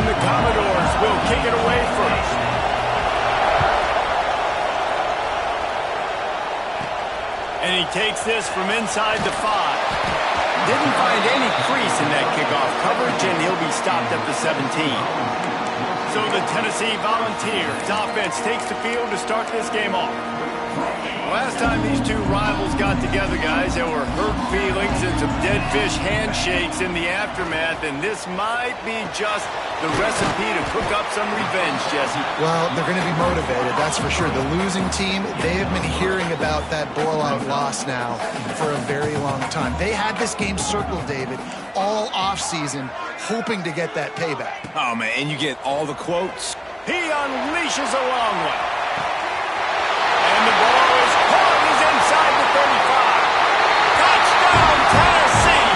And the Commodores will kick it away first. And he takes this from inside the 5. Didn't find any crease in that kickoff coverage, and he'll be stopped at the 17. So the Tennessee Volunteers offense takes the field to start this game off. Last time these two rivals got together, guys, there were hurt feelings and some dead fish handshakes in the aftermath, and this might be just the recipe to cook up some revenge, Jesse. Well, they're going to be motivated, that's for sure. The losing team, they have been hearing about that blowout loss now for a very long time. They had this game circled, David, all offseason, hoping to get that payback. Oh, man, and you get all the quotes. He unleashes a long one. And the ball is caught. He's inside the 35. Touchdown, Tennessee!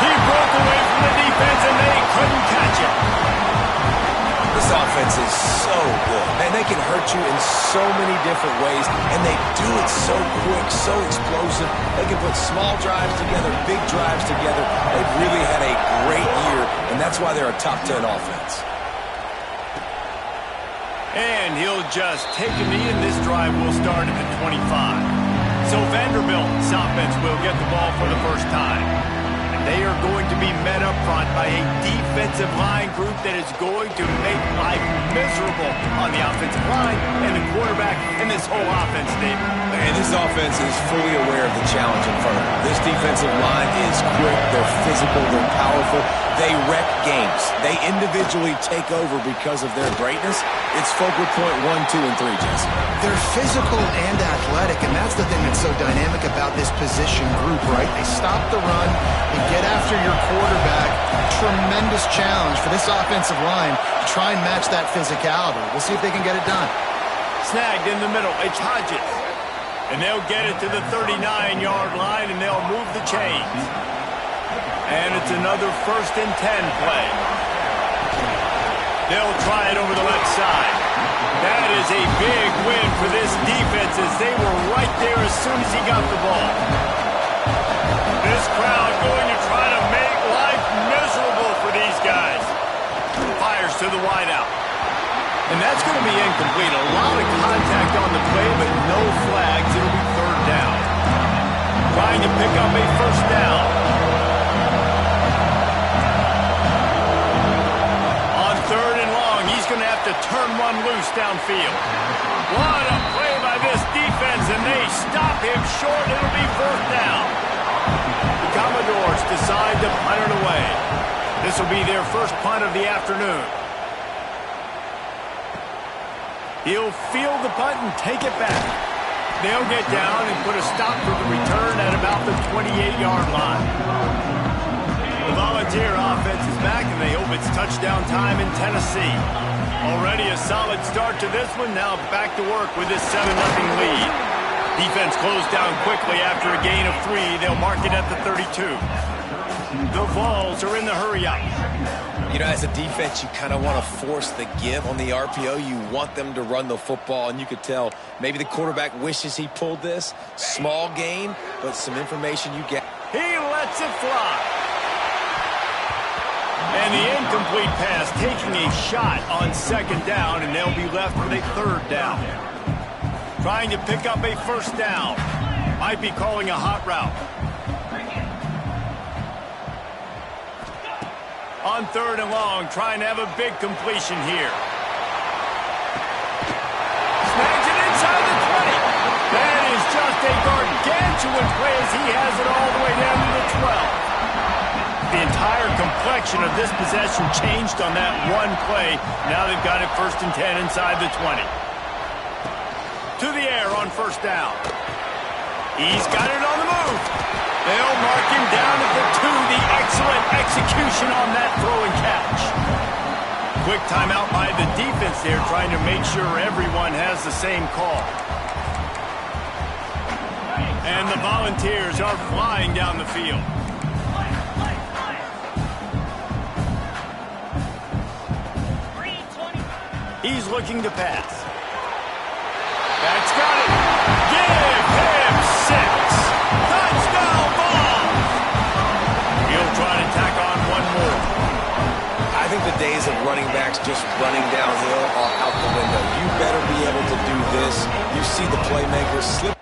He broke away from the defense, and they couldn't catch him. This offense is so good. Man, they can hurt you in so many different ways, and they do it so quick, so explosive. They can put small drives together, big drives together. They've really had a great year, and that's why they're a top 10 offense. And he'll just take a knee, and this drive will start at the 25. So Vanderbilt's offense will get the ball for the first time. And they are going to be met up front by a defensive line group that is going to make life miserable on the offensive line and the quarterback and this whole offense, Dave. And this offense is fully aware of the challenge in front of them. This defensive line is quick, they're physical, they're powerful. They wreck games. They individually take over because of their greatness. It's focal point 1, 2, and 3, Jesse. They're physical and athletic, and that's the thing that's so dynamic about this position group, right? They stop the run, they get after your quarterback. Tremendous challenge for this offensive line to try and match that physicality. We'll see if they can get it done. Snagged in the middle. It's Hodges. And they'll get it to the 39-yard line, and they'll move the chains. And it's another 1st and 10 play. They'll try it over the left side. That is a big win for this defense as they were right there as soon as he got the ball. This crowd going to try to make life miserable for these guys. Fires to the wideout. And that's going to be incomplete. A lot of contact on the play, but no flags. It'll be 3rd down. Trying to pick up a 1st down. On 3rd and long, he's going to have to turn one loose downfield. What a play by this defense, and they stop him short. It'll be 4th down. The Commodores decide to punt it away. This will be their first punt of the afternoon. He'll field the punt and take it back. They'll get down and put a stop for the return at about the 28-yard line. The Volunteer offense is back, and they hope it's touchdown time in Tennessee. Already a solid start to this one. Now back to work with this 7-0 lead. Defense closed down quickly after a gain of 3. They'll mark it at the 32. The Vols are in the hurry-up. You know, as a defense, you kind of want to force the give on the RPO. You want them to run the football, and you could tell maybe the quarterback wishes he pulled this. Small gain, but some information you get. He lets it fly. And the incomplete pass taking a shot on 2nd down, and they'll be left with a 3rd down. Trying to pick up a 1st down. Might be calling a hot route. On 3rd and long, trying to have a big completion here. Snags it inside the 20. That is just a gargantuan play as he has it all the way down to the 12. The entire complexion of this possession changed on that one play. Now they've got it 1st and 10 inside the 20. To the air on 1st down. He's got it on the move. They'll mark him down at the 2. The excellent execution on that throw and catch. Quick timeout by the defense there, trying to make sure everyone has the same call. And the Volunteers are flying down the field. He's looking to pass. That's got it. Give him 6. Touchdown ball. He'll try to tack on one more. I I think the days of running backs just running downhill are out the window. You better be able to do this. You see the playmakers slip.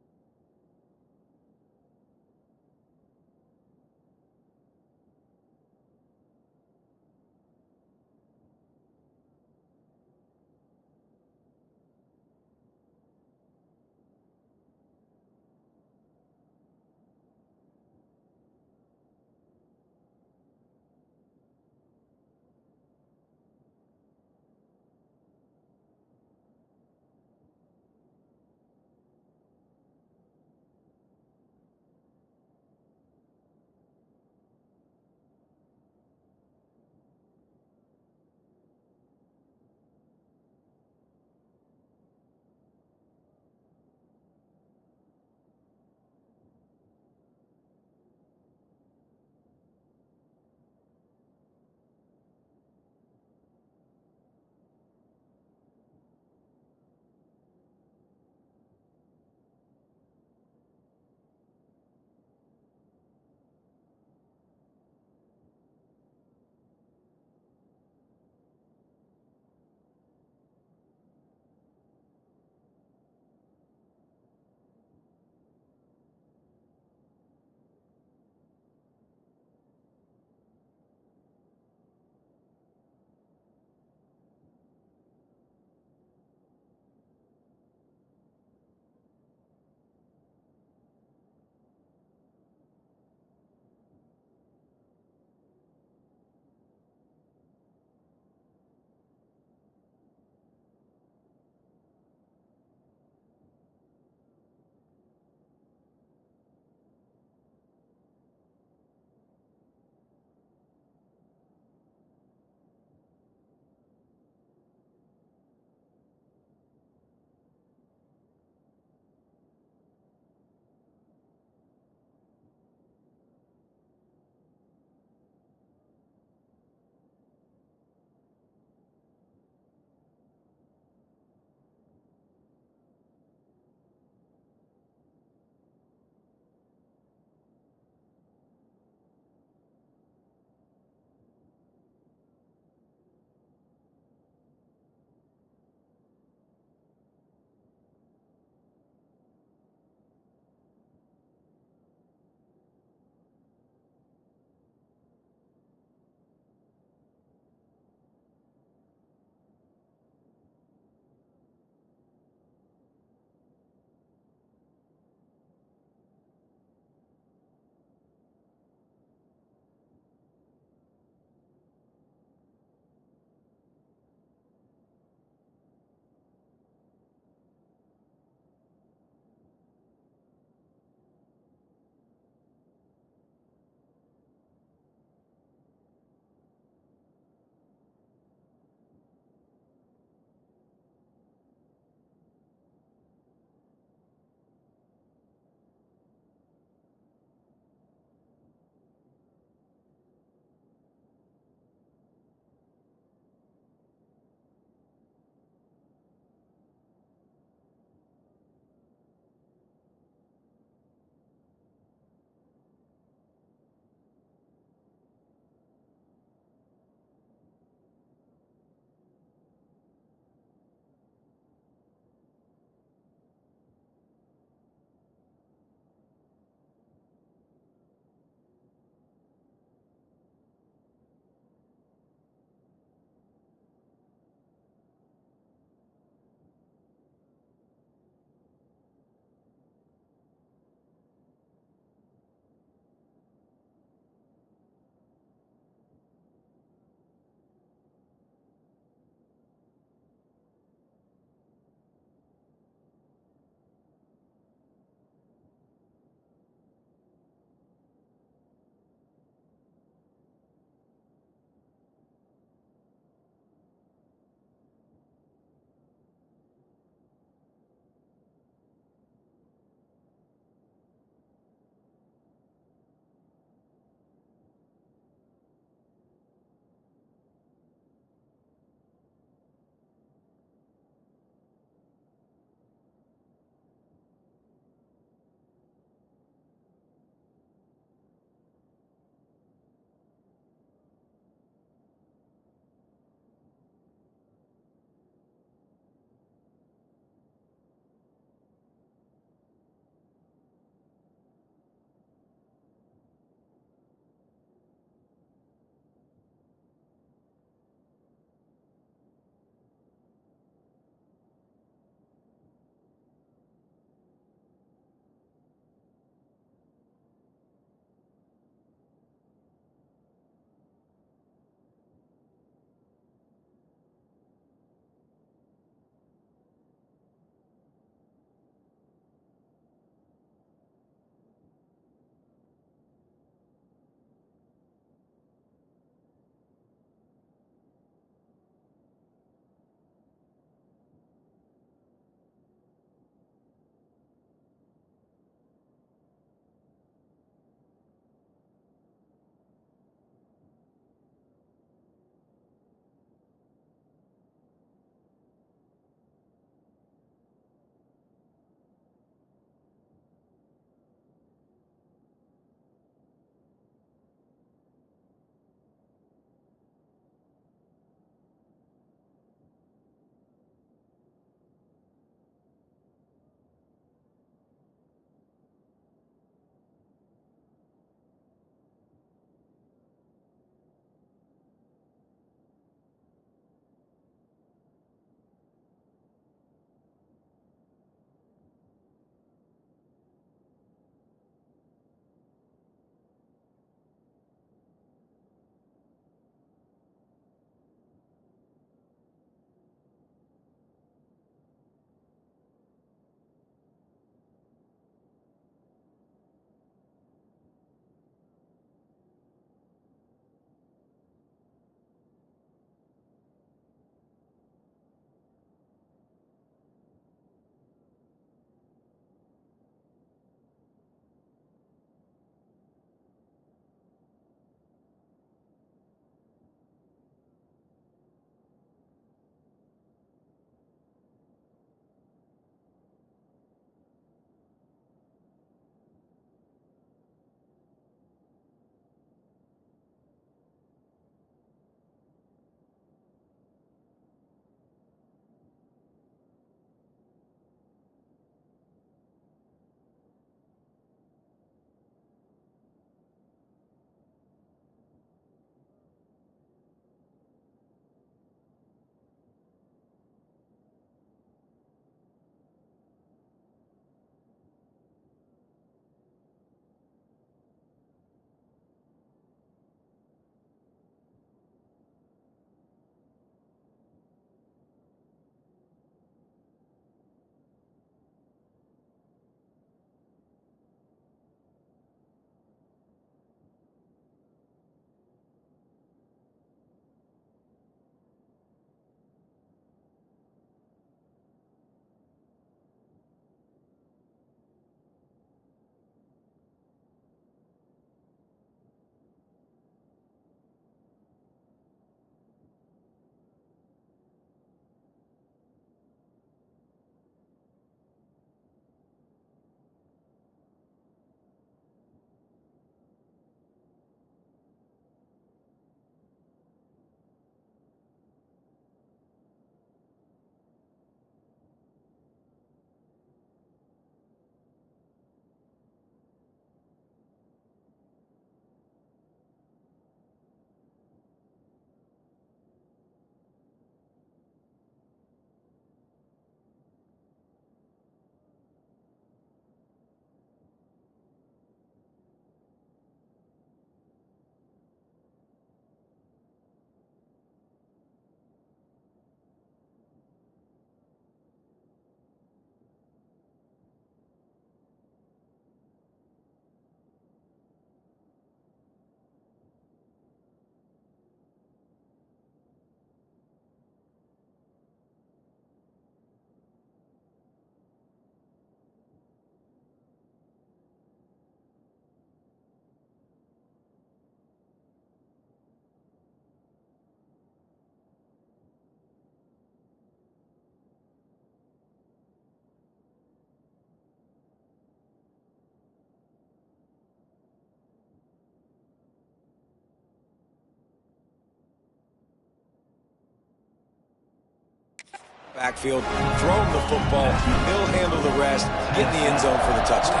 Backfield, throw him the football. He'll handle the rest, get in the end zone for the touchdown.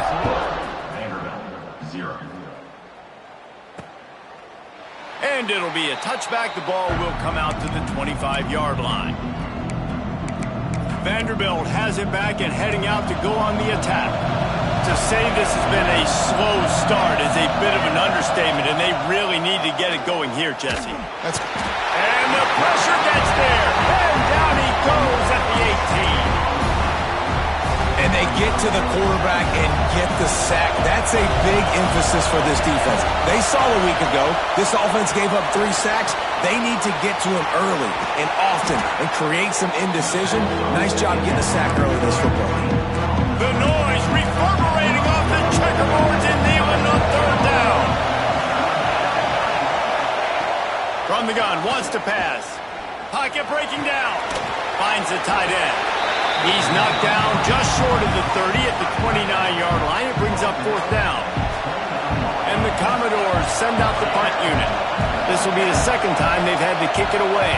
And it'll be a touchback. The ball will come out to the 25-yard line. Vanderbilt has it back and heading out to go on the attack. To say this has been a slow start is a bit of an understatement, and they really need to get it going here, Jesse. And the pressure gets there, and down he goes at the 18. And they get to the quarterback and get the sack. That's a big emphasis for this defense. They saw a week ago, this offense gave up 3 sacks. They need to get to him early and often and create some indecision. Nice job getting a sack early this football game. The noise reverberating off the checkerboards in Neyland on 3rd down. From the gun, wants to pass. Pocket breaking down. Finds the tight end. He's knocked down just short of the 30 at the 29-yard line. It brings up 4th down. And the Commodores send out the punt unit. This will be the 2nd time they've had to kick it away.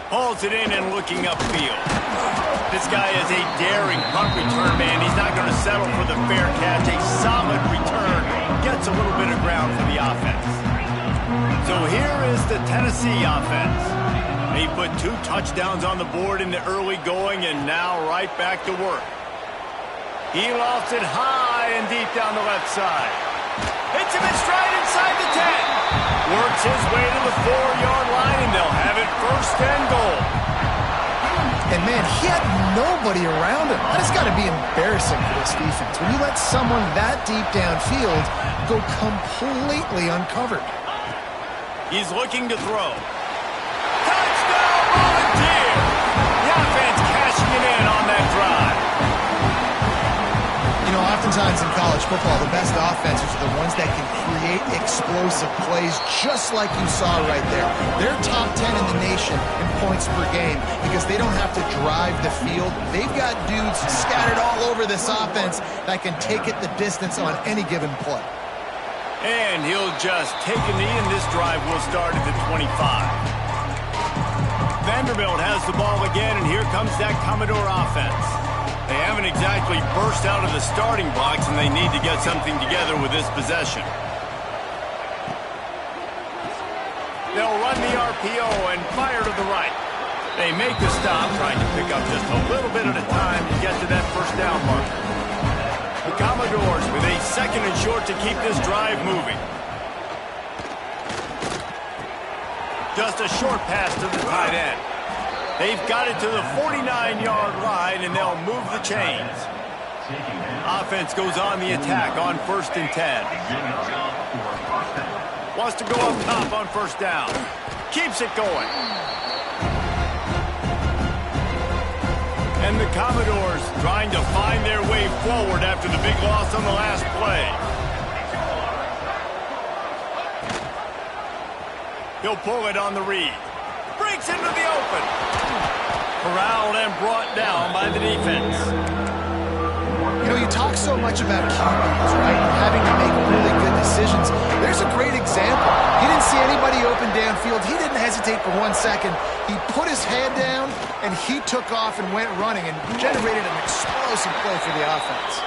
Hauls it in and looking upfield. This guy is a daring punt return man. He's not going to settle for the fair catch. A solid return. Gets a little bit of ground for the offense. So here is the Tennessee offense. They put 2 touchdowns on the board in the early going and now right back to work. He lofts it high and deep down the left side. Hits him in stride inside the 10. Works his way to the 4-yard line and they'll have it 1st and goal. And man, he had nobody around him. That has got to be embarrassing for this defense. When you let someone that deep downfield go completely uncovered. He's looking to throw. Touchdown, Volunteer! The offense cashing it in on that drive. You know, oftentimes in college football, the best offenses are the ones that can create explosive plays just like you saw right there. They're top 10 in the nation in points per game because they don't have to drive the field. They've got dudes scattered all over this offense that can take it the distance on any given play. And he'll just take a knee, and this drive will start at the 25. Vanderbilt has the ball again, and here comes that Commodore offense. They haven't exactly burst out of the starting blocks, and they need to get something together with this possession. They'll run the RPO and fire to the right. They make the stop, trying to pick up just a little bit at a time to get to that 1st down marker. The Commodores with a 2nd and short to keep this drive moving. Just a short pass to the tight end. They've got it to the 49-yard line, and they'll move the chains. Offense goes on the attack on 1st and 10. Wants to go up top on 1st down. Keeps it going. And the Commodores trying to find their way forward after the big loss on the last play. He'll pull it on the read. Breaks into the open. Corralled and brought down by the defense. You know, you talk so much about QBs, right? Having to make really good decisions. There's a great example. He didn't see anybody open downfield. He didn't hesitate for 1 second. He put his head down, and he took off and went running and generated an explosive play for the offense.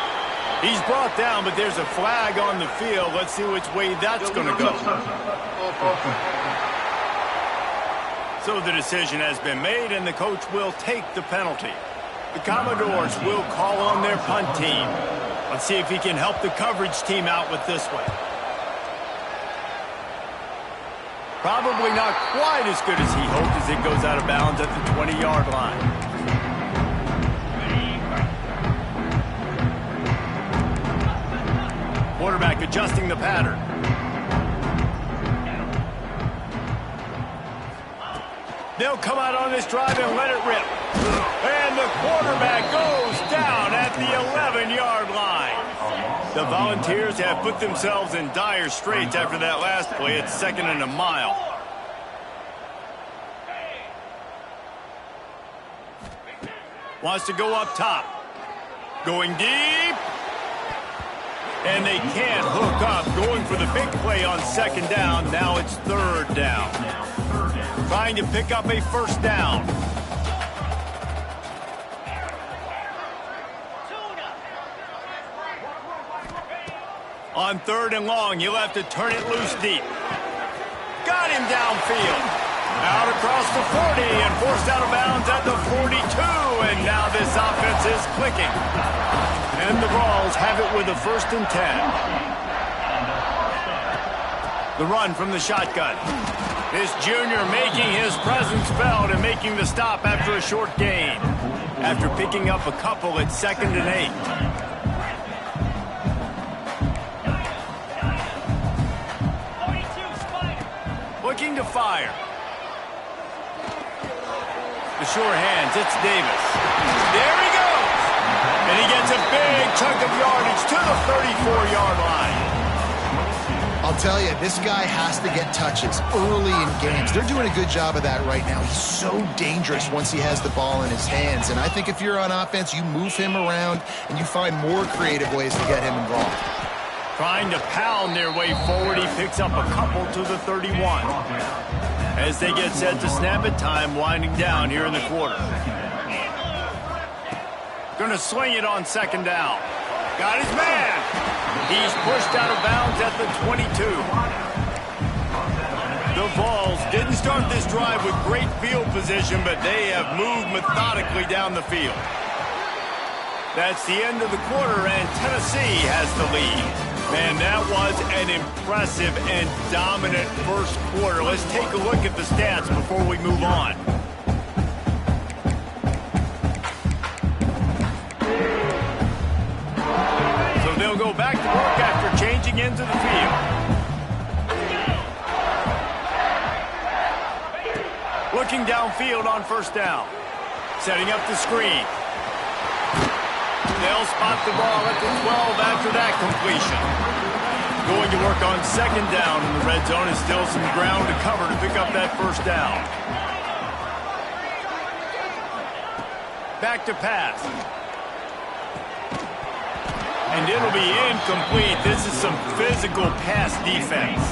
He's brought down, but there's a flag on the field. Let's see which way that's going to go. So the decision has been made, and the coach will take the penalty. The Commodores will call on their punt team. Let's see if he can help the coverage team out with this one. Probably not quite as good as he hoped as it goes out of bounds at the 20-yard line. Quarterback adjusting the pattern. They'll come out on this drive and let it rip. And the quarterback goes down at the 11-yard line. The Volunteers have put themselves in dire straits after that last play. It's 2nd and a mile. Wants to go up top. Going deep. And they can't hook up. Going for the big play on second down. Now it's third down. Trying to pick up a first down. On third and long, he'll have to turn it loose deep. Got him downfield. Out across the 40 and forced out of bounds at the 42. And now this offense is clicking. And the Vols have it with a 1st and 10. The run from the shotgun. This junior making his presence felt and making the stop after a short gain. After picking up a couple at 2nd and 8. Looking to fire. The sure hands, it's Davis. There he goes! And he gets a big chunk of yardage to the 34-yard line. I'll tell you, this guy has to get touches early in games. They're doing a good job of that right now. He's so dangerous once he has the ball in his hands. And I think if you're on offense, you move him around and you find more creative ways to get him involved. Trying to pound their way forward, he picks up a couple to the 31. As they get set to snap it, time winding down here in the quarter. Going to swing it on second down. Got his man. He's pushed out of bounds at the 22. The Vols didn't start this drive with great field position, but they have moved methodically down the field. That's the end of the quarter, and Tennessee has the lead. Man, that was an impressive and dominant first quarter. Let's take a look at the stats before we move on. So they'll go back to work after changing into the field. Looking downfield on first down. Setting up the screen. They'll spot the ball at the 12 after that completion. Going to work on second down in the red zone, and still some ground to cover to pick up that first down. Back to pass. And it'll be incomplete. This is some physical pass defense.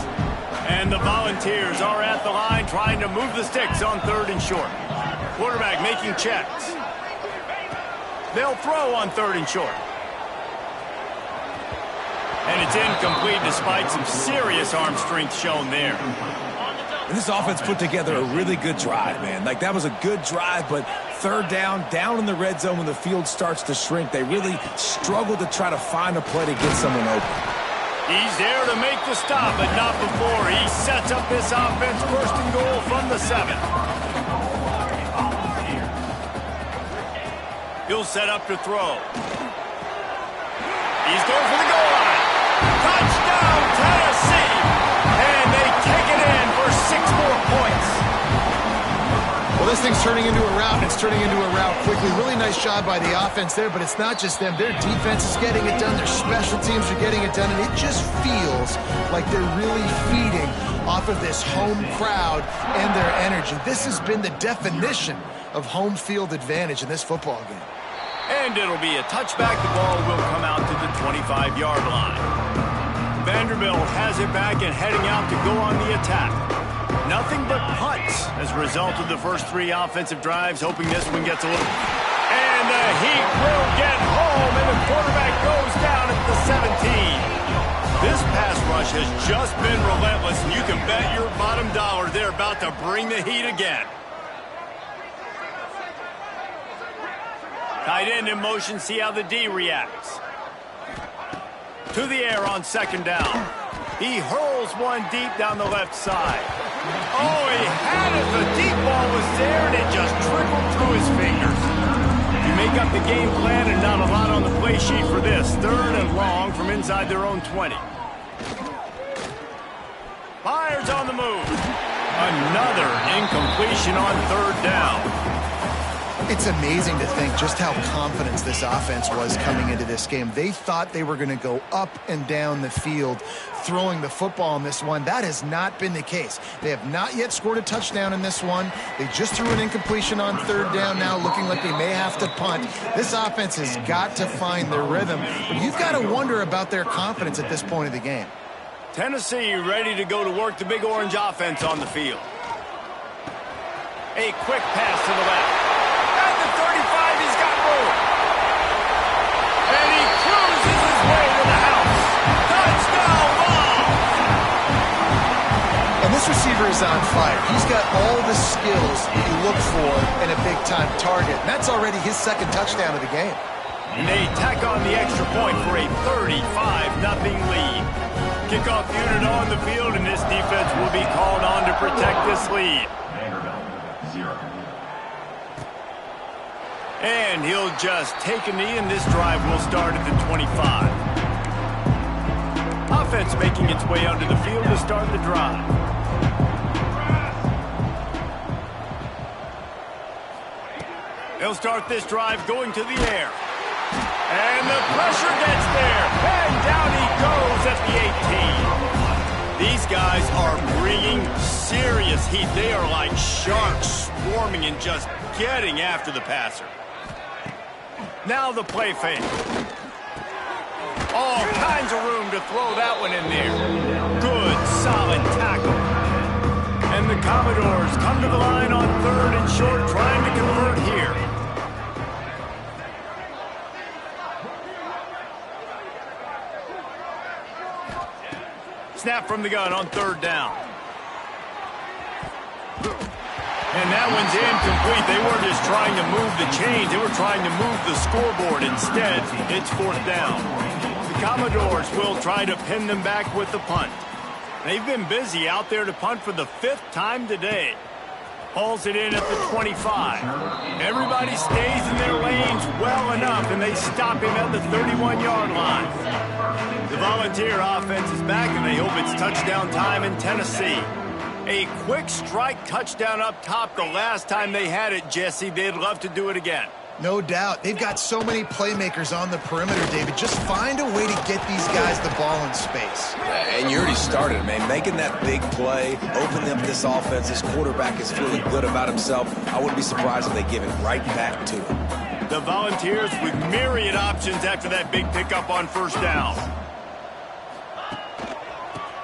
And the Volunteers are at the line trying to move the sticks on third and short. Quarterback making checks. They'll throw on third and short. And it's incomplete despite some serious arm strength shown there. And this offense put together a really good drive, man. Like, that was a good drive, but third down in the red zone when the field starts to shrink, they really struggle to try to find a play to get someone open. He's there to make the stop, but not before. He sets up this offense first and goal from the 7. He'll set up to throw. He's going for the goal line. Touchdown, Tennessee! And they take it in for 6 more points. Well, this thing's turning into a rout, and it's turning into a rout quickly. Really nice job by the offense there, but it's not just them. Their defense is getting it done. Their special teams are getting it done, and it just feels like they're really feeding off of this home crowd and their energy. This has been the definition of home field advantage in this football game. And it'll be a touchback. The ball will come out to the 25-yard line. Vanderbilt has it back and heading out to go on the attack. Nothing but punts as a result of the first 3 offensive drives, hoping this one gets a little... And the Heat will get home, and the quarterback goes down at the 17. This pass rush has just been relentless, and you can bet your bottom dollar they're about to bring the heat again. Tight end in motion, see how the D reacts. To the air on second down. He hurls one deep down the left side. Oh, he had it. The deep ball was there, and it just trickled through his fingers. You make up the game plan, and not a lot on the play sheet for this. Third and long from inside their own 20. Fires on the move. Another incompletion on third down. It's amazing to think just how confident this offense was coming into this game. They thought they were going to go up and down the field throwing the football in this one. That has not been the case. They have not yet scored a touchdown in this one. They just threw an incompletion on third down now, looking like they may have to punt. This offense has got to find their rhythm. But you've got to wonder about their confidence at this point of the game. Tennessee ready to go to work the Big Orange offense on the field. A quick pass to the left. At the 35, he's got room. And he cruises his way to the house. Touchdown ball! And this receiver is on fire. He's got all the skills you look for in a big-time target. And that's already his second touchdown of the game. And they tack on the extra point for a 35-0 lead. Kickoff unit on the field, and this defense will be called on to protect this lead. And he'll just take a knee, and this drive will start at the 25. Offense making its way onto the field to start the drive. They'll start this drive going to the air. And the pressure gets there. And down he goes at the 18. These guys are bringing serious heat. They are like sharks swarming and just getting after the passer. Now the play fake. All kinds of room to throw that one in there. Good, solid tackle. And the Commodores come to the line on third and short, trying to convert here. Snap from the gun on third down. And that one's incomplete. They weren't just trying to move the chains. They were trying to move the scoreboard. Instead, it's fourth down. The Commodores will try to pin them back with the punt. They've been busy out there to punt for the 5th time today. Hauls it in at the 25. Everybody stays in their lanes well enough, and they stop him at the 31-yard line. The Volunteer offense is back, and they hope it's touchdown time in Tennessee. A quick strike touchdown up top the last time they had it, Jesse. They'd love to do it again. No doubt. They've got so many playmakers on the perimeter, David. Just find a way to get these guys the ball in space. And you already started, man. Making that big play, opening up this offense. This quarterback is feeling good about himself. I wouldn't be surprised if they give it right back to him. The Volunteers with myriad options after that big pickup on first down.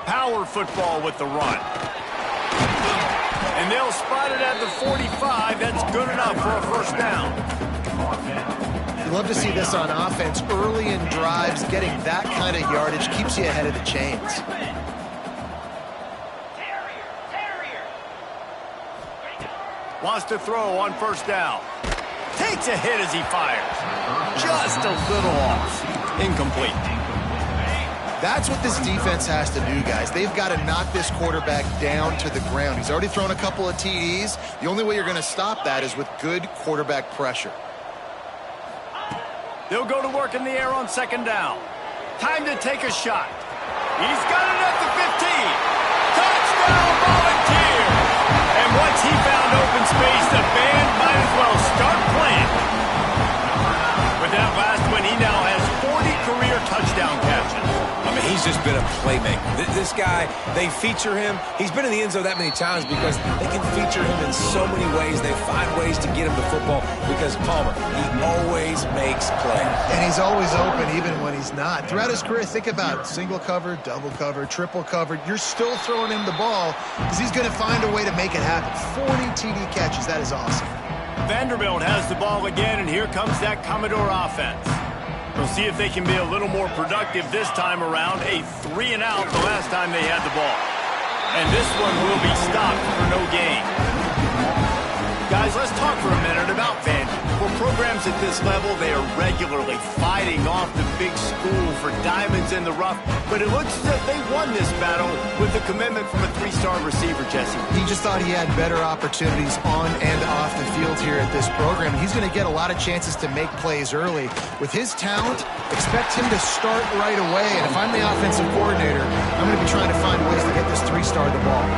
Power football with the run. And they'll spot it at the 45. That's good enough for a first down. You love to see this on offense. Early in drives, getting that kind of yardage keeps you ahead of the chains. Wants to throw on first down. Takes a hit as he fires. Just a little off. Incomplete. That's what this defense has to do, guys. They've got to knock this quarterback down to the ground. He's already thrown a couple of TDs. The only way you're going to stop that is with good quarterback pressure. They'll go to work in the air on second down. Time to take a shot. He's got it at the 15. Touchdown, Volunteer! And once he found open space, the band might as well start playing. With that last one, he now has 40 career touchdown catches. I mean, he's just been a playmaker. This guy, they feature him. He's been in the end zone that many times because they can feature him in so many ways. They find ways to get him the football because Palmer, he always makes plays. And he's always open even when he's not. Throughout his career, think about single cover, double cover, triple cover. You're still throwing him the ball because he's going to find a way to make it happen. 40 TD catches. That is awesome. Vanderbilt has the ball again, and here comes that Commodore offense. We'll see if they can be a little more productive this time around. A 3-and-out the last time they had the ball. And this one will be stopped for no gain. Guys, let's talk for a minute about Vandy. For programs at this level, they are regularly fighting off the big school for diamonds in the rough. But it looks as if they won this battle with the commitment from a 3-star receiver, Jesse. He just thought he had better opportunities on and off the field here at this program. He's going to get a lot of chances to make plays early. With his talent, expect him to start right away. And if I'm the offensive coordinator, I'm going to be trying to find ways to get this 3-star the ball.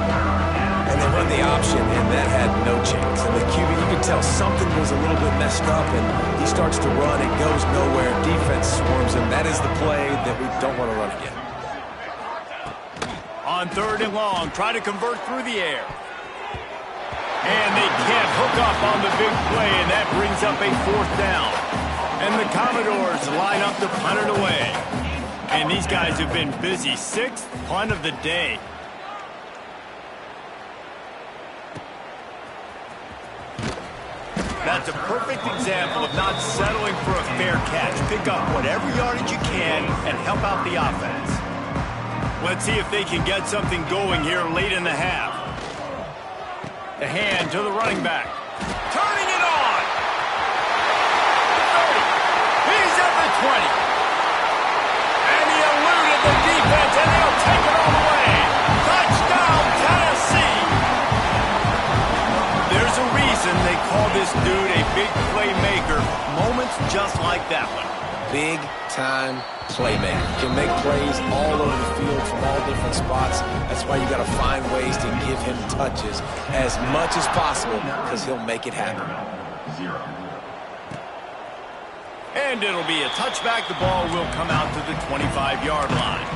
and they run the option, and that had no chance. And the QB, you can tell something was a little bit messed up, and he starts to run. It goes nowhere. Defense swarms him. That is the play that we don't want to run again. On 3rd and long, try to convert through the air. And they can't hook up on the big play, and that brings up a 4th down. And the Commodores line up to punt it away. And these guys have been busy. 6th punt of the day. That's a perfect example of not settling for a fair catch. Pick up whatever yardage you can and help out the offense. Let's see if they can get something going here late in the half. The hand to the running back. Turning it on! 30. He's at the 20. And he eluded the defense, and they'll take it all the way. Touchdown, Tennessee! There's a reason they call this dude a big playmaker. Moments just like that one. Big-time playmaker. Can make plays all over the field from all different spots. That's why you got to find ways to give him touches as much as possible, because he'll make it happen. And it'll be a touchback. The ball will come out to the 25-yard line.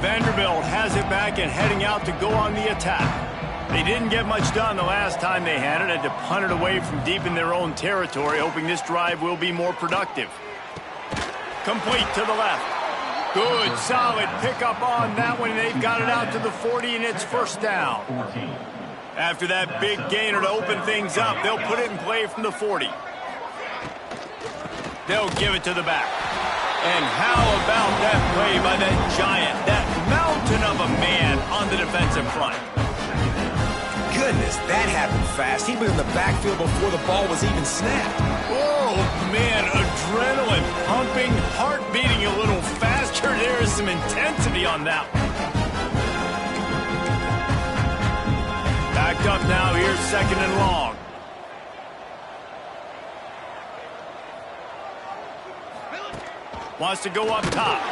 Vanderbilt has it back and heading out to go on the attack. They didn't get much done the last time they had it. Had to punt it away from deep in their own territory, hoping this drive will be more productive. Complete to the left. Good, solid pickup on that one. They've got it out to the 40, and it's 1st down. After that big gainer to open things up, they'll put it in play from the 40. They'll give it to the back. And how about that play by that giant, that mountain of a man on the defensive front? Goodness, that happened fast. He was in the backfield before the ball was even snapped. Oh, man, adrenaline pumping, heart beating a little faster. There is some intensity on that one. Backed up now, here's 2nd and long. Wants to go up top.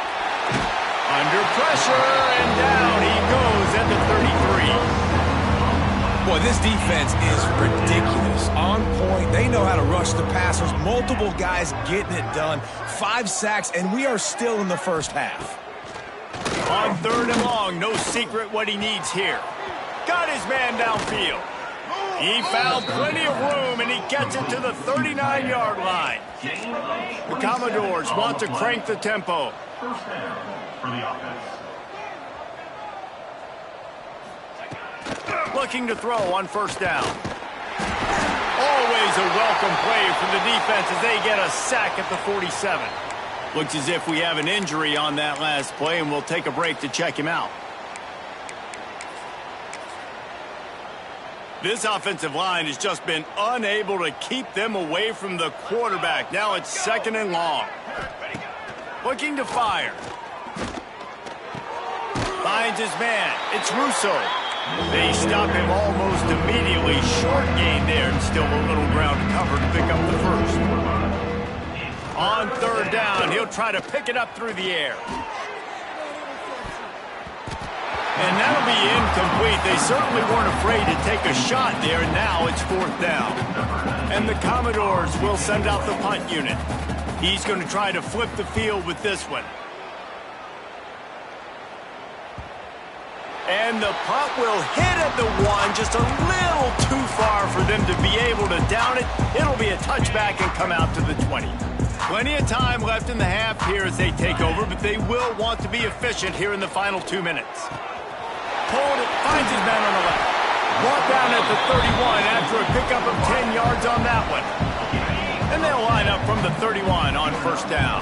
Under pressure, and down he goes at the 33. Boy, this defense is ridiculous. On point. They know how to rush the passers. Multiple guys getting it done. 5 sacks, and we are still in the 1st half. On 3rd and long, no secret what he needs here. Got his man downfield. He found plenty of room, and he gets it to the 39-yard line. The Commodores want to crank the tempo. 1st down for the offense. Looking to throw on 1st down. Always a welcome play from the defense as they get a sack at the 47. Looks as if we have an injury on that last play, and we'll take a break to check him out. This offensive line has just been unable to keep them away from the quarterback. Now it's 2nd and long. Looking to fire. Finds his man. It's Russo. They stop him almost immediately. Short gain there, and still a little ground to cover to pick up the 1st. On 3rd down, he'll try to pick it up through the air. And that'll be incomplete. They certainly weren't afraid to take a shot there, and now it's 4th down. And the Commodores will send out the punt unit. He's going to try to flip the field with this one. And the punt will hit at the 1, just a little too far for them to be able to down it. It'll be a touchback and come out to the 20. Plenty of time left in the half here as they take over, but they will want to be efficient here in the final 2 minutes. Pulled it, finds his man on the left. Brought down at the 31 after a pickup of 10 yards on that one. And they'll line up from the 31 on 1st down.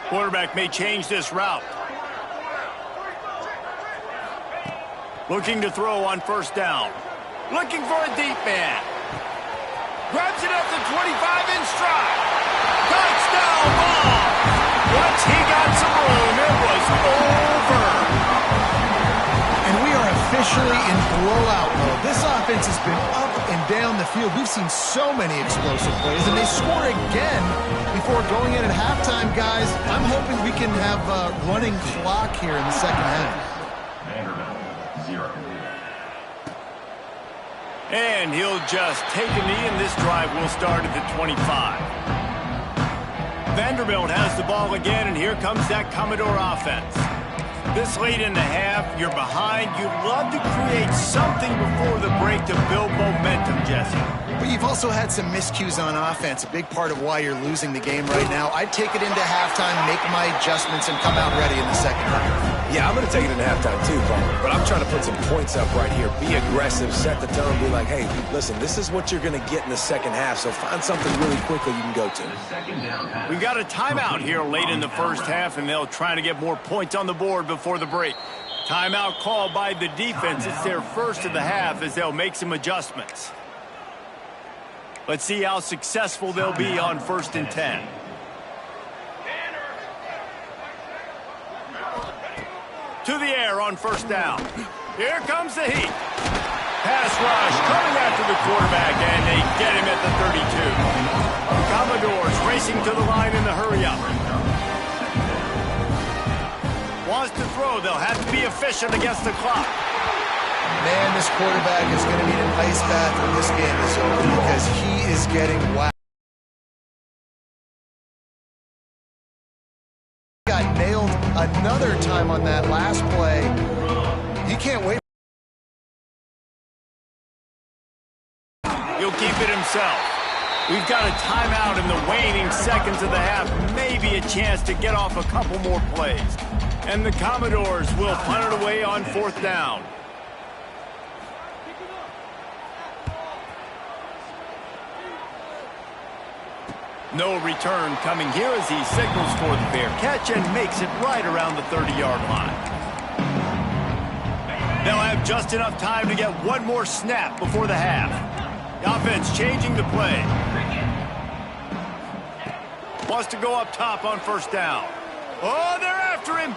Quarterback may change this route. Looking to throw on 1st down. Looking for a deep man. Grabs it at the 25 in stride. Touchdown ball. Once he got some room, it was over. And we are officially in blowout mode. This offense has been up and down the field. We've seen so many explosive plays, and they score again before going in at halftime, guys. I'm hoping we can have a running clock here in the second half. Vanderbilt, 0. And he'll just take a knee, and this drive will start at the 25. Vanderbilt has the ball again, and here comes that Commodore offense. This late in the half, you're behind. You'd love to create something before the break to build momentum, Jesse. But you've also had some miscues on offense, a big part of why you're losing the game right now. I'd take it into halftime, make my adjustments, and come out ready in the second half. Yeah, I'm going to take it in halftime too, Palmer. But I'm trying to put some points up right here. Be aggressive, set the tone, be like, hey, listen, this is what you're going to get in the second half, so find something really quickly you can go to. We've got a timeout here late in the first half, and they'll try to get more points on the board before the break. Timeout called by the defense. It's their first of the half as they'll make some adjustments. Let's see how successful they'll be on 1st and 10. To the air on 1st down. Here comes the heat. Pass rush coming after the quarterback, and they get him at the 32. Commodores racing to the line in the hurry-up. Wants to throw. They'll have to be efficient against the clock. Man, this quarterback is going to need an ice bath when this game is over because he is getting whacked. Got nailed another time on that last play. He can't wait. He'll keep it himself. We've got a timeout in the waning seconds of the half. Maybe a chance to get off a couple more plays. And the Commodores will punt it away on 4th down. No return coming here as he signals for the fair catch and makes it right around the 30-yard line. They'll have just enough time to get one more snap before the half. The offense changing the play. Wants to go up top on 1st down. Oh, they're after him.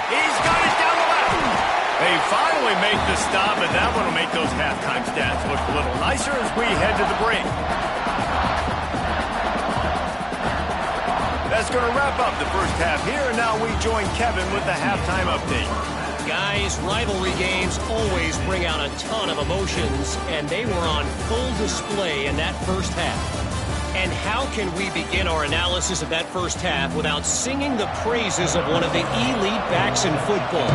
He's got it down the left. They finally make the stop, and that one will make those halftime stats look a little nicer as we head to the break. That's going to wrap up the first half here, and now we join Kevin with the halftime update. Guys, rivalry games always bring out a ton of emotions, and they were on full display in that first half. And how can we begin our analysis of that first half without singing the praises of one of the elite backs in football?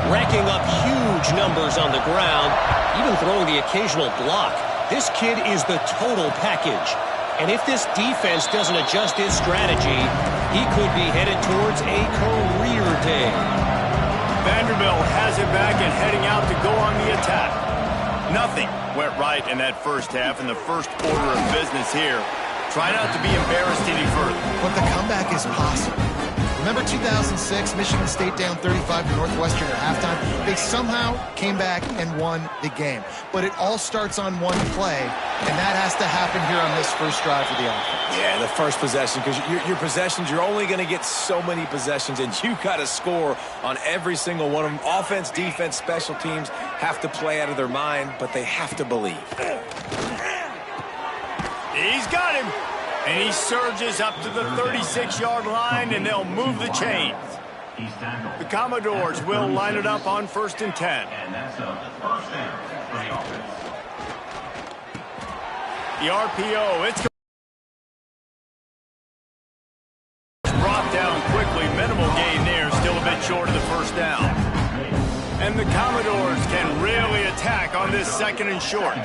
Racking up huge numbers on the ground, even throwing the occasional block. This kid is the total package. And if this defense doesn't adjust its strategy, he could be headed towards a career day. Vanderbilt has it back and heading out to go on the attack. Nothing went right in that first half, in the first order of business here. Try not to be embarrassed any further. But the comeback is possible. Remember 2006, Michigan State down 35 to Northwestern at halftime? They somehow came back and won the game. But it all starts on one play, and that has to happen here on this first drive for the offense. Yeah, the first possession, because your possessions, you're only going to get so many possessions, and you got to score on every single one of them. Offense, defense, special teams have to play out of their mind, but they have to believe. He's got him. And he surges up to the 36-yard line, and they'll move the chains. The Commodores will line it up on 1st and 10. And that's the first down for the offense. The RPO, it's brought down quickly. Minimal gain there, still a bit short of the first down. And the Commodores can really attack on this 2nd and short.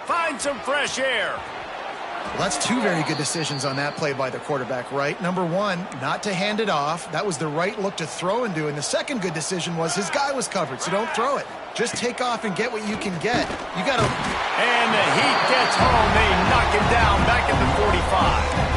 Find some fresh air. Well, that's two very good decisions on that play by the quarterback, right? Number one, not to hand it off. That was the right look to throw into. And the second good decision was his guy was covered, so don't throw it. Just take off and get what you can get. You got to... And the Heat gets home. They knock him down back at the 45.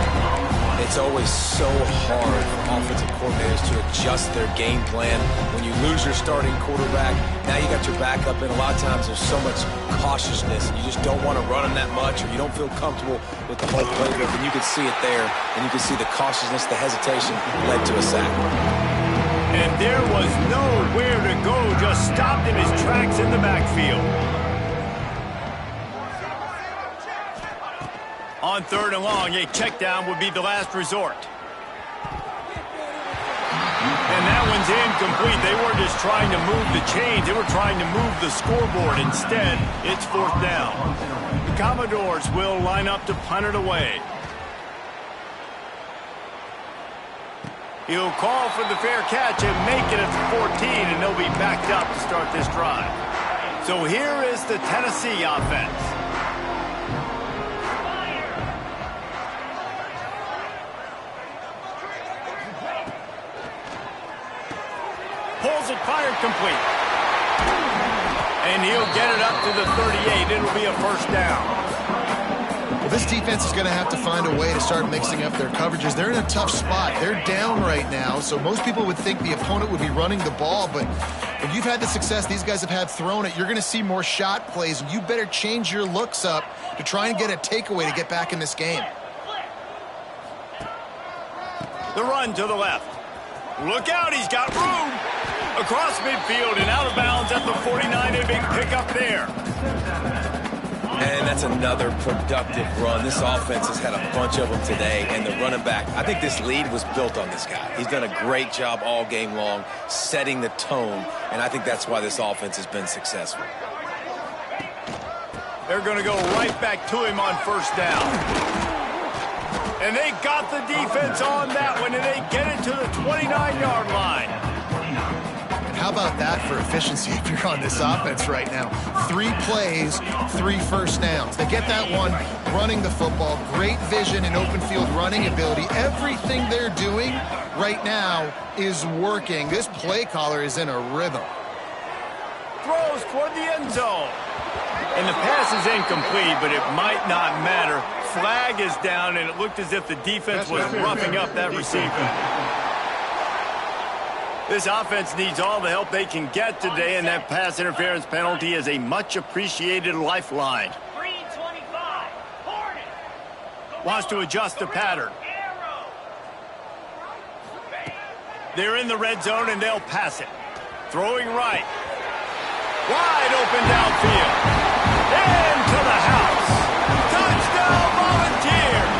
It's always so hard for offensive coordinators to adjust their game plan. When you lose your starting quarterback, now you got your backup, and a lot of times there's so much cautiousness. You just don't want to run him that much, or you don't feel comfortable with the whole playbook, and you can see it there, and you can see the cautiousness, the hesitation led to a sack. And there was nowhere to go, just stopped in his tracks in the backfield. On 3rd and long, a check down would be the last resort. And that one's incomplete. They weren't just trying to move the chains. They were trying to move the scoreboard. Instead, it's 4th down. The Commodores will line up to punt it away. He'll call for the fair catch and make it at the 14, and they'll be backed up to start this drive. So here is the Tennessee offense. Pulls it, fired, complete. And he'll get it up to the 38. It'll be a 1st down. Well, this defense is going to have to find a way to start mixing up their coverages. They're in a tough spot. They're down right now, so most people would think the opponent would be running the ball, but if you've had the success these guys have had throwing it, you're going to see more shot plays, and you better change your looks up to try and get a takeaway to get back in this game. The run to the left. Look out, he's got room. Across midfield and out of bounds at the 49. A big pickup there. And that's another productive run. This offense has had a bunch of them today, and the running back, I think this lead was built on this guy. He's done a great job all game long setting the tone, and I think that's why this offense has been successful. They're going to go right back to him on 1st down. And they got the defense on that one, and they get it to the 29-yard line. How about that for efficiency if you're on this offense right now? 3 plays, 3 1st downs. They get that one running the football. Great vision and open field running ability. Everything they're doing right now is working. This play caller is in a rhythm. Throws toward the end zone. And the pass is incomplete, but it might not matter. Flag is down, and it looked as if the defense was roughing up that receiver. This offense needs all the help they can get today, and that pass interference penalty is a much-appreciated lifeline. Wants to adjust the pattern. They're in the red zone, and they'll pass it. Throwing right. Wide open downfield. Into the house. Touchdown, Volunteers!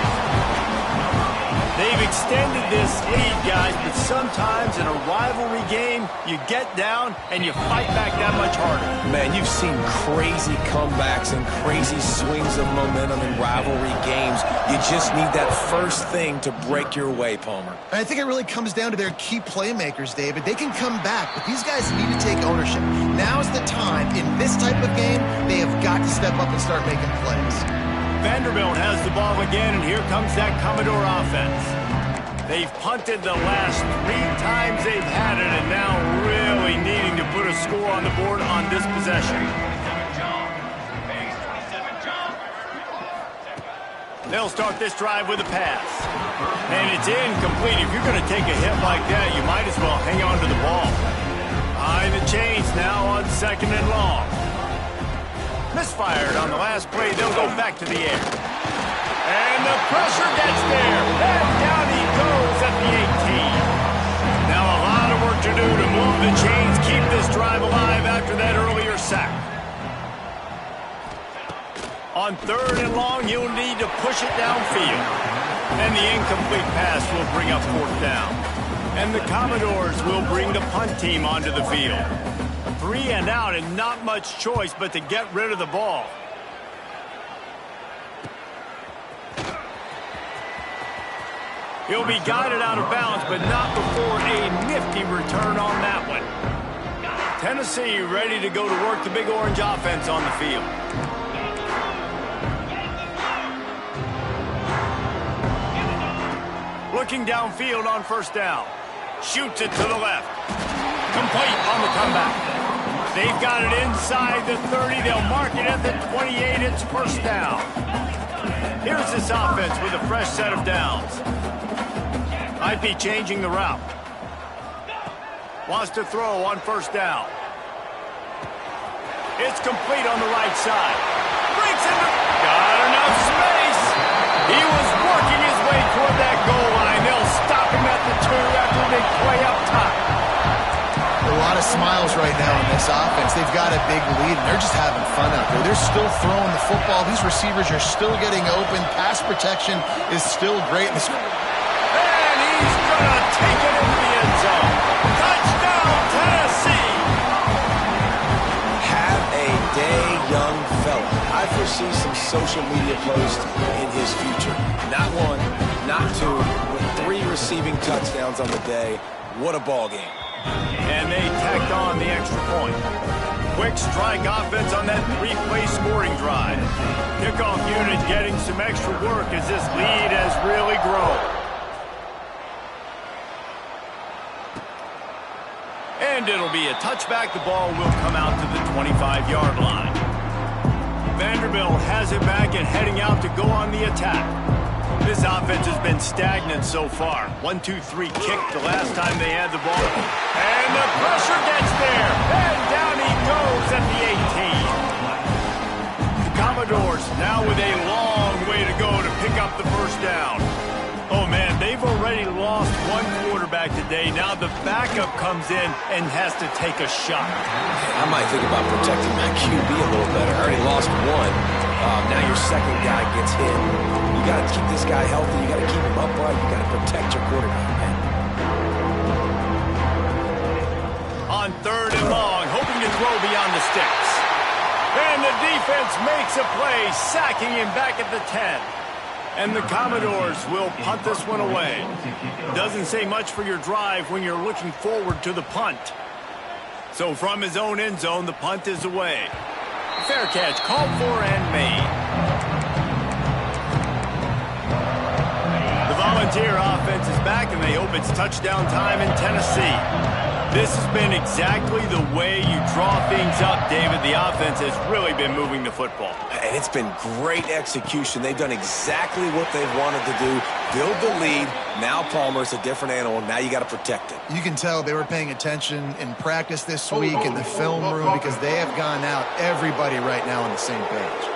They've extended this lead, guys, but sometimes in a rivalry game, you get down and you fight back that much harder. Man, you've seen crazy comebacks and crazy swings of momentum in rivalry games. You just need that first thing to break your way, Palmer. I think it really comes down to their key playmakers, David. They can come back, but these guys need to take ownership. Now's the time. In this type of game, they have got to step up and start making plays. Vanderbilt has the ball again, and here comes that Commodore offense. They've punted the last 3 times they've had it, and now really needing to put a score on the board on this possession. They'll start this drive with a pass. And it's incomplete. If you're going to take a hit like that, you might as well hang on to the ball. Behind the chains now on 2nd and long. Misfired on the last play. They'll go back to the air. And the pressure gets there. And down he goes at the 18. Now a lot of work to do to move the chains, keep this drive alive after that earlier sack. On 3rd and long, you'll need to push it downfield. And the incomplete pass will bring up 4th down. And the Commodores will bring the punt team onto the field. 3 and out, and not much choice but to get rid of the ball. He'll be guided out of bounds, but not before a nifty return on that one. Tennessee ready to go to work the Big Orange offense on the field. Looking downfield on 1st down. Shoots it to the left. Complete on the comeback. They've got it inside the 30. They'll mark it at the 28. It's 1st down. Here's this offense with a fresh set of downs. Might be changing the route. Wants to throw on 1st down. It's complete on the right side. Breaks into... Got enough space. He was working his way toward that goal line. They'll stop him at the 2 after a big play up top. lot of smiles right now in this offense. They've got a big lead, and they're just having fun out there. They're still throwing the football. These receivers are still getting open. Pass protection is still great. And he's going to take it into the end zone. Touchdown, Tennessee! Have a day, young fella. I foresee some social media posts in his future. Not one, not two, but 3 receiving touchdowns on the day. What a ball game. And they tacked on the extra point. Quick strike offense on that 3-play scoring drive. Kickoff unit getting some extra work as this lead has really grown. And it'll be a touchback. The ball will come out to the 25-yard line. Vanderbilt has it back and heading out to go on the attack. This offense has been stagnant so far. 1-2-3 kick the last time they had the ball. And the pressure gets there. And down he goes at the 18. The Commodores now with a long way to go to pick up the first down. Oh, man, they've already lost one quarterback today. Now the backup comes in and has to take a shot. I might think about protecting my QB a little better. I already lost one. Now your second guy gets hit. You got to keep this guy healthy. You got to keep him upright. You got to protect your quarterback, man. On 3rd and long, hoping to throw beyond the sticks. And the defense makes a play, sacking him back at the 10. And the Commodores will punt this one away. Doesn't say much for your drive when you're looking forward to the punt. So from his own end zone, the punt is away. Fair catch called for and made. The Volunteer offense is back, and they hope it's touchdown time in Tennessee. This has been exactly the way you draw things up, David. The offense has really been moving the football. And it's been great execution. They've done exactly what they've wanted to do. Build the lead. Now Palmer's a different animal. Now you got to protect it. You can tell they were paying attention in practice this week in the film room because they have gone out, everybody right now on the same page.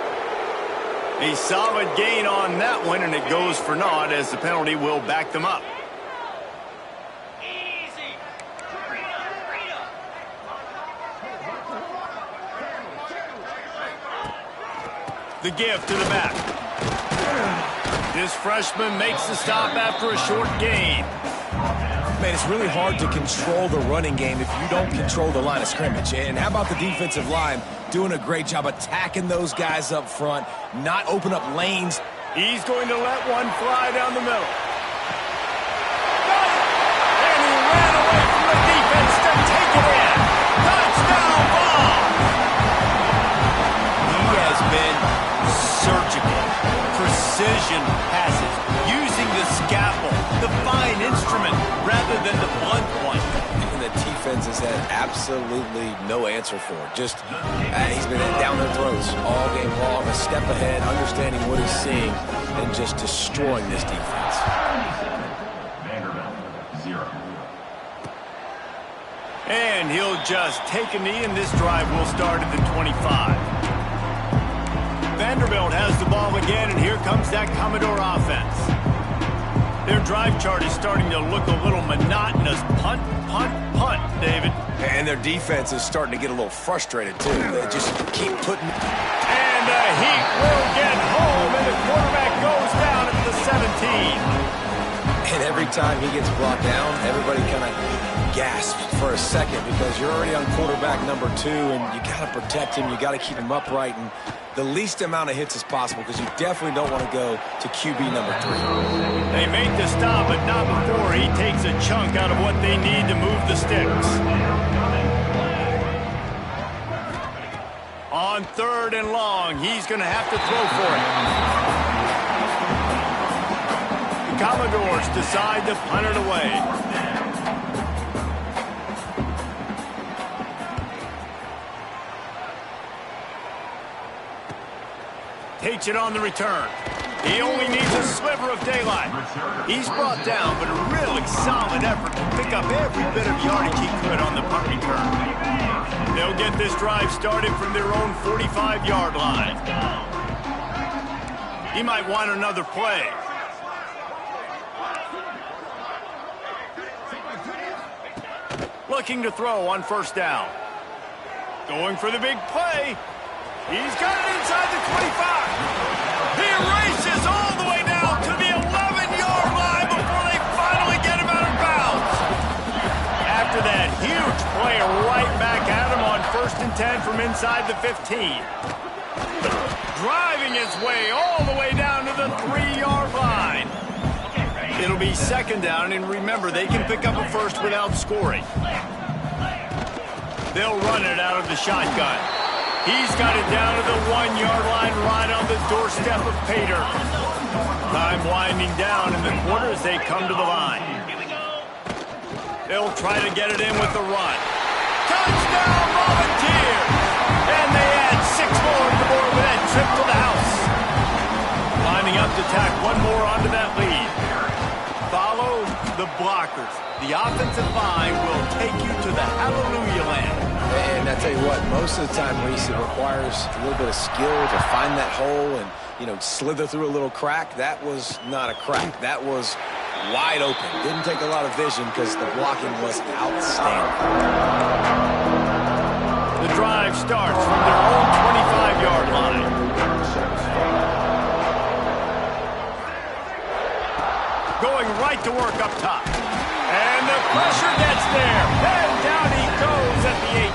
A solid gain on that one, and it goes for naught as the penalty will back them up. The give to the back. This freshman makes the stop after a short gain. Man, it's really hard to control the running game if you don't control the line of scrimmage. And how about the defensive line doing a great job attacking those guys up front, not open up lanes. He's going to let one fly down the middle. And he ran away from the defense to take it in. Touchdown ball! He has been surgical, precision passes, using the scalpel, the fine instrument, rather than the blunt one. And the defense has had absolutely no answer for it. Just, he's been down their throats all game long, a step ahead, understanding what he's seeing, and just destroying this defense. Vanderbilt, 0. And he'll just take a knee, and this drive will start at the 25. Vanderbilt has the ball again, and here comes that Commodore offense. Their drive chart is starting to look a little monotonous. Punt, punt, punt, David. And their defense is starting to get a little frustrated, too. They just keep putting... And the Heat will get home, and the quarterback goes down at the 17. And every time he gets brought down, everybody kind of gasps for a second because you're already on quarterback number 2, and you got to protect him. You got to keep him upright and the least amount of hits as possible because you definitely don't want to go to QB number 3. They make the stop, but not before he takes a chunk out of what they need to move the sticks. On 3rd and long, he's going to have to throw for it. The Commodores decide to punt it away. Takes it on the return. He only needs a sliver of daylight. He's brought down, but a really solid effort to pick up every bit of yardage he could on the punt return. They'll get this drive started from their own 45-yard line. He might want another play. Looking to throw on first down. Going for the big play. He's got it inside the 25. He races all the way down to the 11-yard line before they finally get him out of bounds. After that huge play, right back at him on 1st and 10 from inside the 15. Driving his way all the way down to the 3-yard line. It'll be 2nd down, and remember, they can pick up a first without scoring. They'll run it out of the shotgun. He's got it down to the 1-yard line right on the doorstep of Pater. Time winding down in the quarter as they come to the line. They'll try to get it in with the run. Touchdown, Volunteers! And they add 6 more to the board with that trip to the house. Lining up to tack one more onto that lead. Follow the blockers. The offensive line will take you to the hallelujah land. And I tell you what, most of the time, Reese, it requires a little bit of skill to find that hole and, slither through a little crack. That was not a crack. That was wide open. Didn't take a lot of vision because the blocking was outstanding. The drive starts from their own 25-yard line. Going right to work up top. And the pressure gets there. And down he goes at the 18.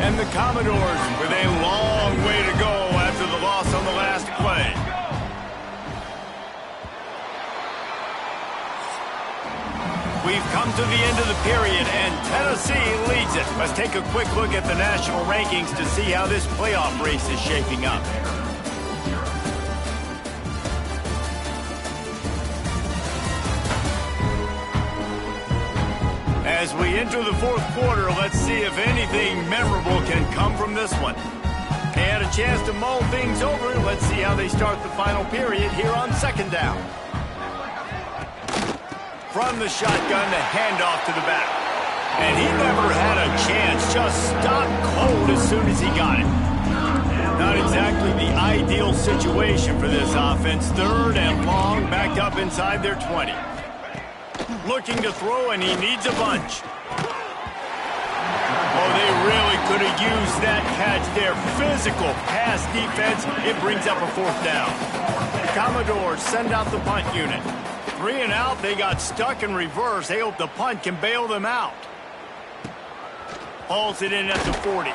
And the Commodores with a long way to go after the loss on the last play. We've come to the end of the period, and Tennessee leads it. Let's take a quick look at the national rankings to see how this playoff race is shaping up. As we enter the 4th quarter, let's see if anything memorable can come from this one. They had a chance to mull things over. Let's see how they start the final period here on 2nd down. From the shotgun, the handoff to the back. And he never had a chance, just stopped cold as soon as he got it. Not exactly the ideal situation for this offense. 3rd and long, backed up inside their 20. Looking to throw, and he needs a bunch. Oh, they really could have used that catch there. Physical pass defense. It brings up a 4th down. Commodores send out the punt unit. 3 and out. They got stuck in reverse. They hope the punt can bail them out. Hauls it in at the 40.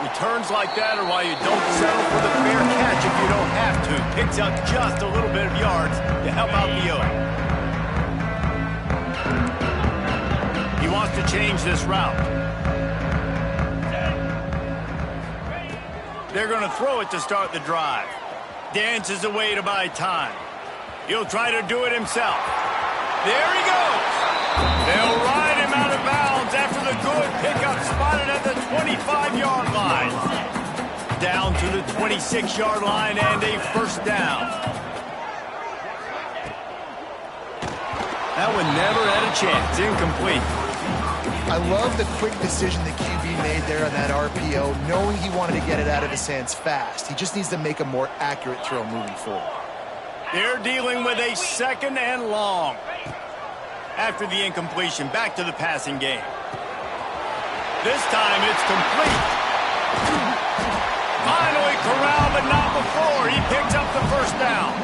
Returns like that are why you don't settle for the fair catch if you don't have to. Picks up just a little bit of yards to help out the O. He wants to change this route. They're going to throw it to start the drive. Dances away to buy time. He'll try to do it himself. There he goes. They'll ride him out of bounds after the good pickup spotted at the 25-yard line. Down to the 26-yard line and a 1st down. That one never had a chance. Incomplete. I love the quick decision the QB made there on that RPO, knowing he wanted to get it out of his hands fast. He just needs to make a more accurate throw moving forward. They're dealing with a 2nd and long. After the incompletion, back to the passing game. This time it's complete. Finally corralled, but not before. He picks up the 1st down.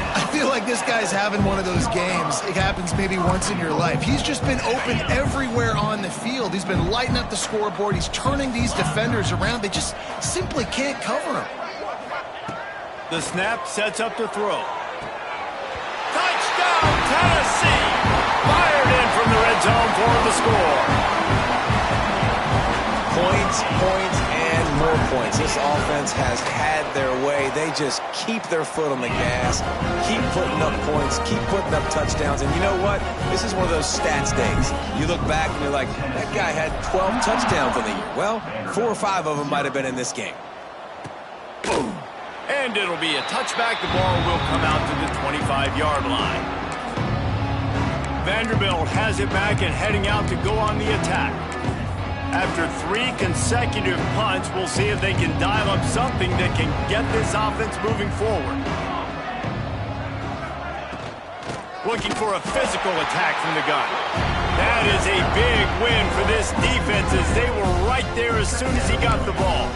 I feel like this guy's having one of those games. It happens maybe once in your life. He's just been open everywhere on the field. He's been lighting up the scoreboard. He's turning these defenders around. They just simply can't cover him. The snap sets up to throw. Touchdown, Tennessee! Fired in from the red zone for the score. Points, and more points. This offense has had their way. They just keep their foot on the gas, keep putting up points, keep putting up touchdowns. And you know what? This is one of those stats days. You look back and you're like, that guy had 12 touchdowns in the year. Well, 4 or 5 of them might have been in this game. Boom. And it'll be a touchback. The ball will come out to the 25-yard line. Vanderbilt has it back and heading out to go on the attack. After 3 consecutive punts, we'll see if they can dial up something that can get this offense moving forward. Looking for a physical attack from the gun. That is a big win for this defense as they were right there as soon as he got the ball.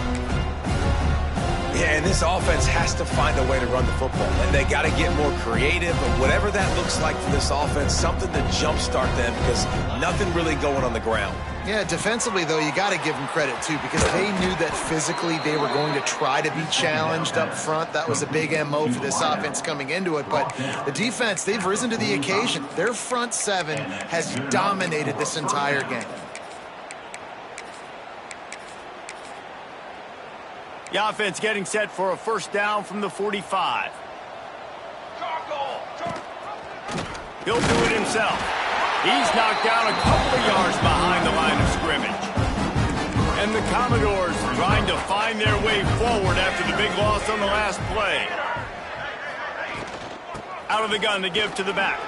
Yeah, and this offense has to find a way to run the football. And they got to get more creative, but whatever that looks like for this offense, something to jumpstart them because nothing really going on the ground. Yeah, defensively, though, you got to give them credit, too, because they knew that physically they were going to try to be challenged up front. That was a big MO for this offense coming into it. But the defense, they've risen to the occasion. Their front seven has dominated this entire game. The offense getting set for a first down from the 45. He'll do it himself. He's knocked down a couple of yards behind the line of scrimmage. And the Commodores trying to find their way forward after the big loss on the last play. Out of the gun to give to the back.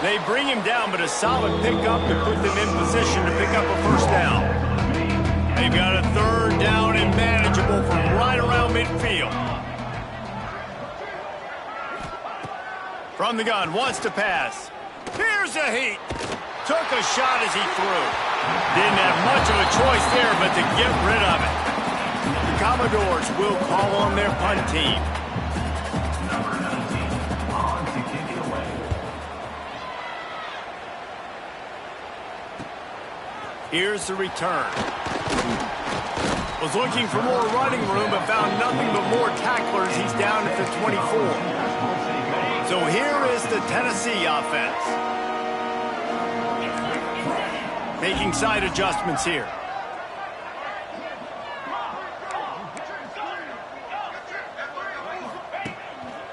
They bring him down, but a solid pickup to put them in position to pick up a first down. They've got a third down and manageable from right around midfield. From the gun, wants to pass. Here's a heat. Took a shot as he threw. Didn't have much of a choice there but to get rid of it. The Commodores will call on their punt team. Number 19, on to kick it away. Here's the return. Was looking for more running room but found nothing but more tacklers. He's down at the 24. So here is the Tennessee offense. Making side adjustments here.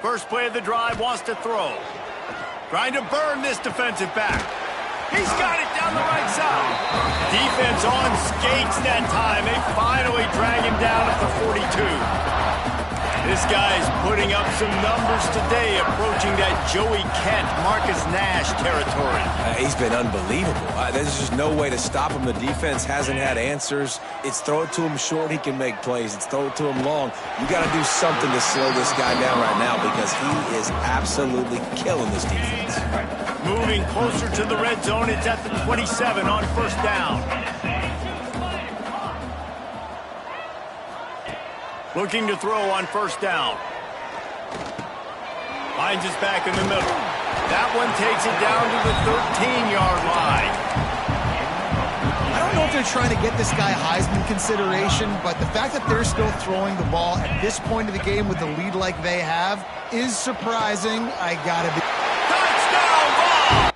First play of the drive, wants to throw. Trying to burn this defensive back. He's got it down the right side. Defense on skates that time. They finally drag him down at the 42. This guy's putting up some numbers today, approaching that Joey Kent, Marcus Nash territory. He's been unbelievable. There's just no way to stop him. The defense hasn't had answers. It's throw it to him short, he can make plays. It's throw it to him long. You got to do something to slow this guy down right now because he is absolutely killing this defense. Moving closer to the red zone, it's at the 27 on first down. Looking to throw on first down. Finds his back in the middle. That one takes it down to the 13-yard line. I don't know if they're trying to get this guy Heisman consideration, but the fact that they're still throwing the ball at this point of the game with the lead like they have is surprising. I gotta be... Touchdown ball!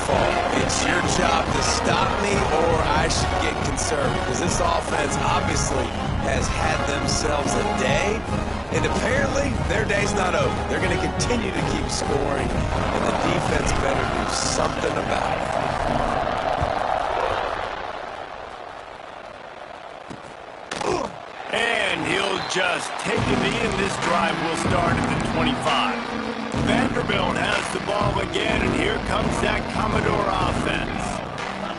fault. It's your job to stop me, or I should get concerned, because this offense obviously has had themselves a day, and apparently their day's not over. They're going to continue to keep scoring, and the defense better do something about it. And he'll just take a knee, and this drive will start at the 25. Vanderbilt has the ball again, and here comes that Commodore offense.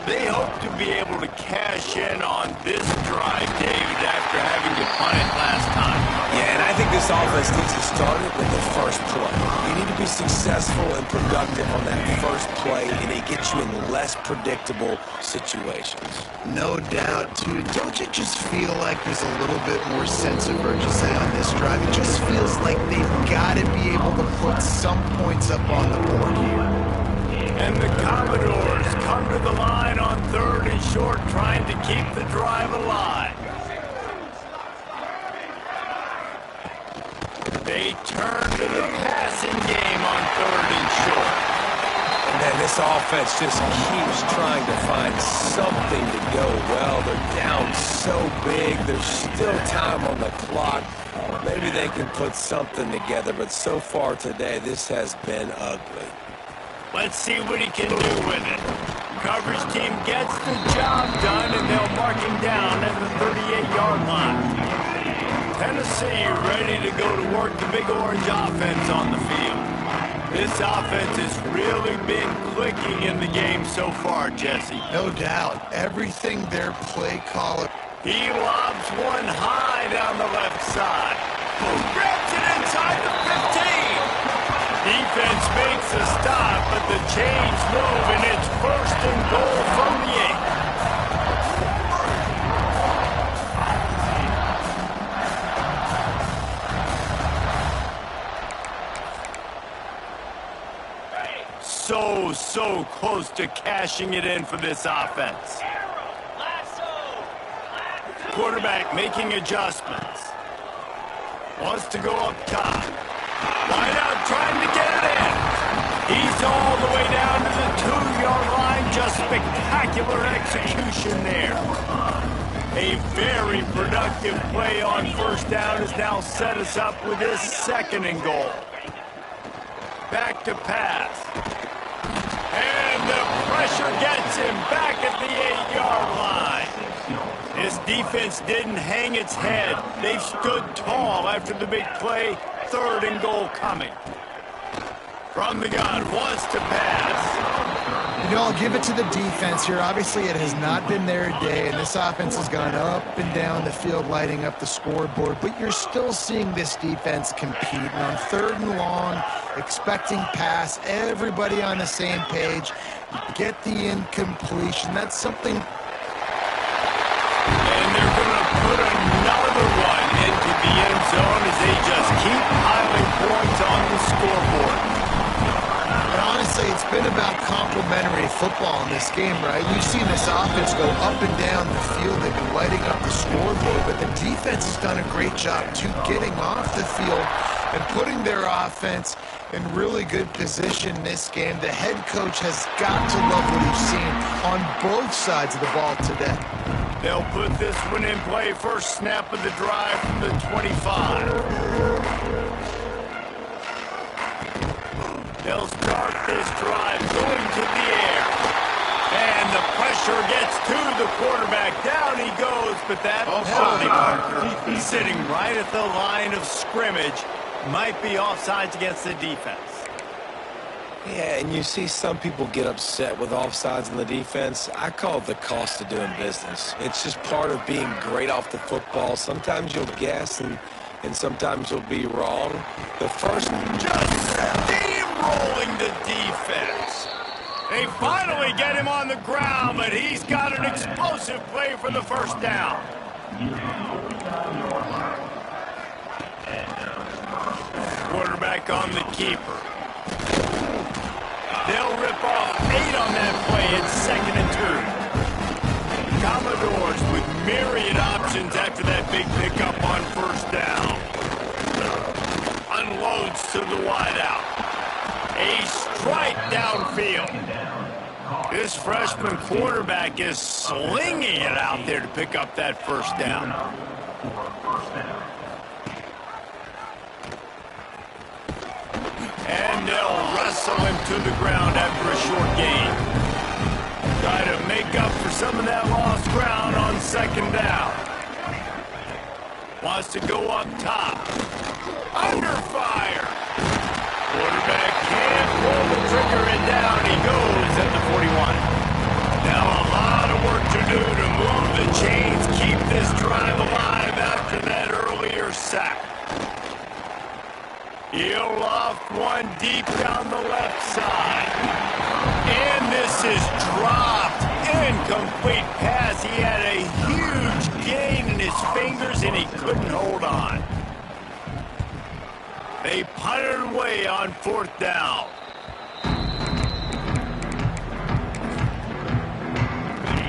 They hope to be able to cash in on this drive, David, after having to punt it last time. Yeah, and I think this offense needs to start it with the first play. You need to be successful and productive on that first play, and it gets you in less predictable situations. No doubt, too. Don't you just feel like there's a little bit more sense of urgency on this drive? It just feels like they've got to be able to put some points up on the board here. And the Commodores come to the line on 3rd and short, trying to keep the drive alive. They turn to the passing game on 3rd and short. Man, this offense just keeps trying to find something to go well. They're down so big. There's still time on the clock. Maybe they can put something together, but so far today, this has been ugly. Let's see what he can do with it. Coverage team gets the job done, and they'll mark him down at the 38-yard line. Tennessee ready to go to work the Big Orange offense on the field. This offense has really been clicking in the game so far, Jesse. No doubt. Everything their play caller. He lobs one high down the left side. Grabs it inside the 15. Defense makes a stop, but the chains move, and it's 1st and goal from the 8. So close to cashing it in for this offense. Quarterback making adjustments. Wants to go up top. Wide out, trying to get it in. He's all the way down to the 2-yard line. Just spectacular execution there. A very productive play on 1st down has now set us up with this 2nd and goal. Back to pass. And the pressure gets him back at the 8-yard line. This defense didn't hang its head. They've stood tall after the big play. 3rd and goal coming. From the gun, wants to pass. You know, I'll give it to the defense here. Obviously, it has not been their day, and this offense has gone up and down the field, lighting up the scoreboard. But you're still seeing this defense compete. And on 3rd and long, expecting pass, everybody on the same page. Get the incompletion. That's something. And they're going to put another one into the end zone as they just keep piling points on the scoreboard. And honestly, it's been about complementary football in this game, right? You've seen this offense go up and down the field. They've been lighting up the scoreboard, but the defense has done a great job, too, getting off the field and putting their offense in really good position in this game. The head coach has got to love what he's seen on both sides of the ball today. They'll put this one in play. First snap of the drive from the 25. They'll start this drive going to the air. And the pressure gets to the quarterback. Down he goes, but that penalty marker sitting right at the line of scrimmage might be offsides against the defense. Yeah, and you see some people get upset with offsides in the defense. I call it the cost of doing business. It's just part of being great off the football. Sometimes you'll guess, and sometimes you'll be wrong. The first... Just steamrolling the defense. They finally get him on the ground, but he's got an explosive play for the 1st down. Quarterback on the keeper. They'll rip off 8 on that play. It's 2nd and 2. Commodores with myriad options after that big pickup on 1st down. Unloads to the wideout. A strike downfield. This freshman quarterback is slinging it out there to pick up that first down. And they'll wrestle him to the ground after a short gain. Try to make up for some of that lost ground on second down. Wants to go up top. Under fire. Quarterback can't pull the trigger and down he goes at the 41. Now a lot of work to do to move the chains, keep this drive alive after that earlier sack. He'll loft one deep down the left side. And this is dropped. Incomplete pass. He had a huge gain in his fingers and he couldn't hold on. They punted away on fourth down.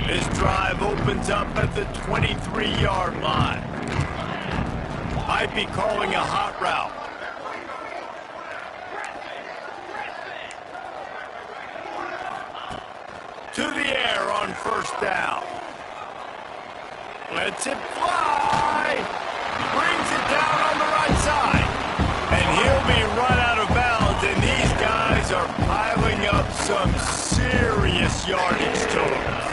This drive opens up at the 23-yard line. Might be calling a hot route. To the air on first down. Lets it fly. Brings it down on the right side. And he'll be run out of bounds, and these guys are piling up some serious yardage totals.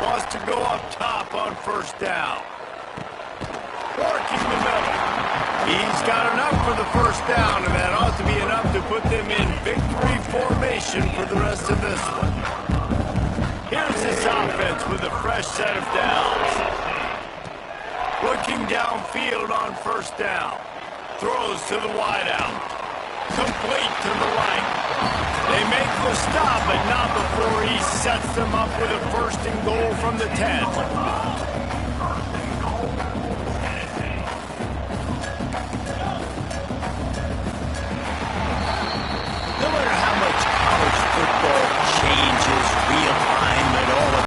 Wants to go up top on first down. Working the middle. He's got enough for the first down, and that ought to be enough to put them in victory formation for the rest of this one. Here's this offense with a fresh set of downs. Looking downfield on first down. Throws to the wideout. Complete to the right. They make the stop, but not before he sets them up with a first and goal from the 10.